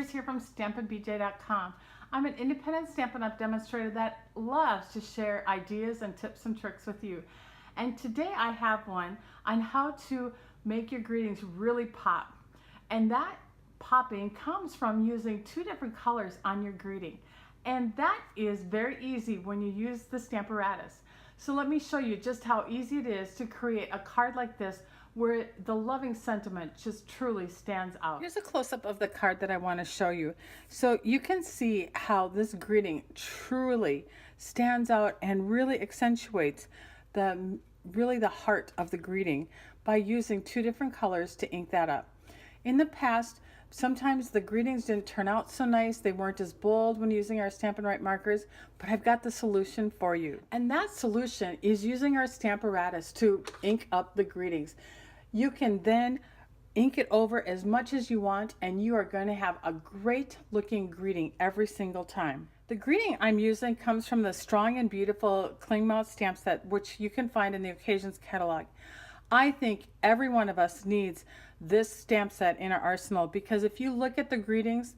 Peters here from stampinbj.com. I'm an independent Stampin' Up! Demonstrator that loves to share ideas and tips and tricks with you. And today I have one on how to make your greetings really pop. And that popping comes from using two different colors on your greeting. And that is very easy when you use the Stamparatus. So let me show you just how easy it is to create a card like this where the loving sentiment just truly stands out. Here's a close-up of the card that I want to show you. So you can see how this greeting truly stands out and really accentuates the heart of the greeting by using two different colors to ink that up. In the past, sometimes the greetings didn't turn out so nice. They weren't as bold when using our Stampin' Right markers, but I've got the solution for you. And that solution is using our Stamparatus to ink up the greetings. You can then ink it over as much as you want, and you are going to have a great looking greeting every single time. The greeting I'm using comes from the Strong and Beautiful Cling Mount stamp set, which you can find in the Occasions catalog. I think every one of us needs this stamp set in our arsenal, because if you look at the greetings,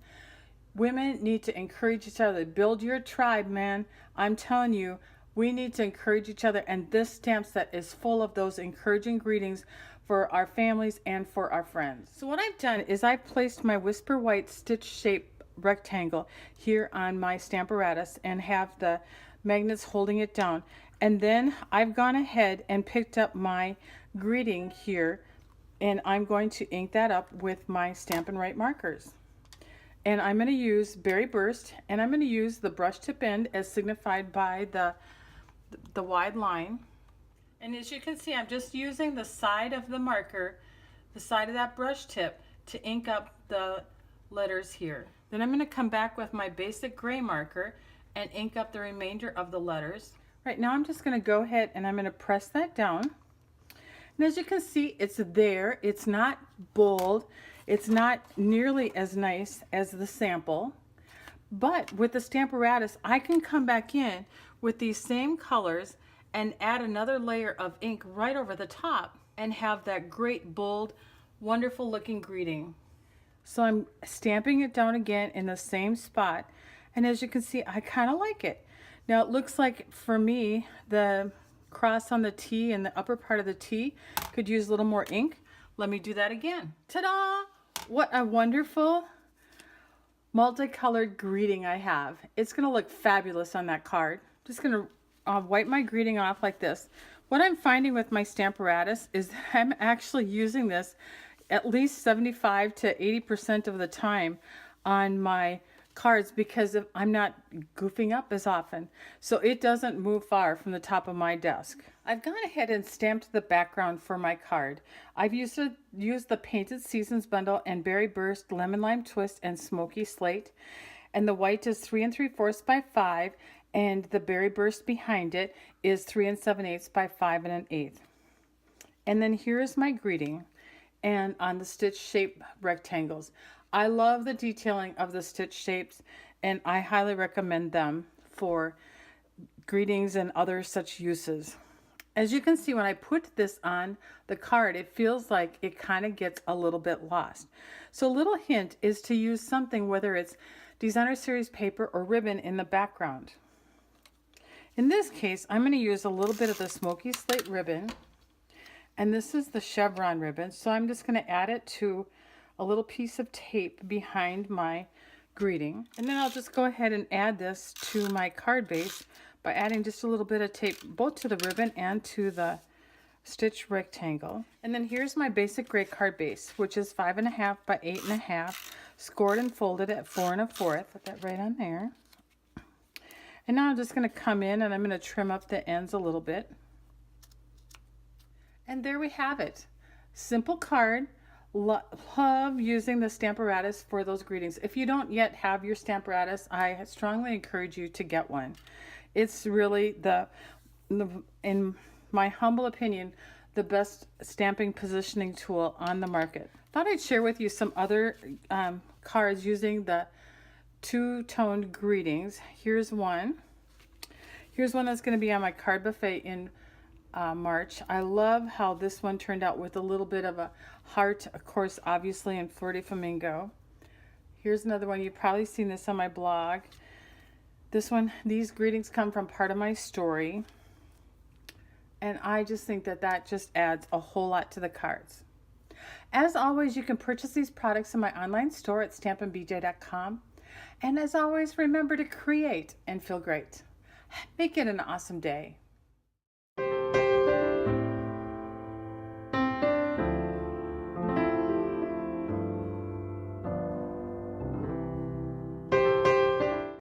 women need to encourage each other. Build your tribe, man. I'm telling you, we need to encourage each other, and this stamp set is full of those encouraging greetings for our families and for our friends. So what I've done is I've placed my Whisper White stitch shape rectangle here on my Stamparatus and have the magnets holding it down. And then I've gone ahead and picked up my greeting here, and I'm going to ink that up with my Stampin' Right markers. And I'm going to use Berry Burst, and I'm going to use the brush tip end as signified by the wide line. And as you can see, I'm just using the side of the marker, the side of that brush tip, to ink up the letters here. Then I'm going to come back with my basic gray marker and ink up the remainder of the letters. Right now I'm just going to go ahead and I'm going to press that down. And as you can see, it's there. It's not bold. It's not nearly as nice as the sample. But with the Stamparatus, I can come back in with these same colors and add another layer of ink right over the top and have that great, bold, wonderful looking greeting. So I'm stamping it down again in the same spot, and as you can see, I kind of like it. Now it looks like, for me, the cross on the T and the upper part of the T could use a little more ink. Let me do that again. Ta-da! What a wonderful multicolored greeting I have. It's gonna look fabulous on that card. Just gonna wipe my greeting off like this. What I'm finding with my Stamparatus is that I'm actually using this at least 75 to 80% of the time on my cards, because I'm not goofing up as often, so it doesn't move far from the top of my desk. I've gone ahead and stamped the background for my card. I've used the Painted Seasons bundle and Berry Burst, Lemon Lime Twist, and Smoky Slate, and the white is 3 3/4 by 5, and the Berry Burst behind it is 3 7/8 by 5 1/8. And then here is my greeting, and on the stitch shape rectangles. I love the detailing of the stitch shapes, and I highly recommend them for greetings and other such uses. As you can see, when I put this on the card, it feels like it kind of gets a little bit lost. So a little hint is to use something, whether it's Designer Series paper or ribbon, in the background. In this case, I'm going to use a little bit of the Smoky Slate ribbon, and this is the chevron ribbon, so I'm just going to add it to a little piece of tape behind my greeting. And then I'll just go ahead and add this to my card base by adding just a little bit of tape both to the ribbon and to the stitch rectangle. And then here's my basic gray card base, which is 5 1/2 by 8 1/2, scored and folded at 4 1/4. Put that right on there. And now I'm just going to come in and I'm going to trim up the ends a little bit. And there we have it. Simple card. Love using the Stamparatus for those greetings. If you don't yet have your Stamparatus, I strongly encourage you to get one. It's really in my humble opinion, the best stamping positioning tool on the market. Thought I'd share with you some other cards using the two-toned greetings. Here's one. Here's one that's going to be on my card buffet in March. I love how this one turned out with a little bit of a heart, of course, obviously in Fleur de Flamingo. Here's another one. You've probably seen this on my blog. This one, these greetings come from part of my story. And I just think that that just adds a whole lot to the cards. As always, you can purchase these products in my online store at stampandbj.com. And as always, remember to create and feel great. Make it an awesome day.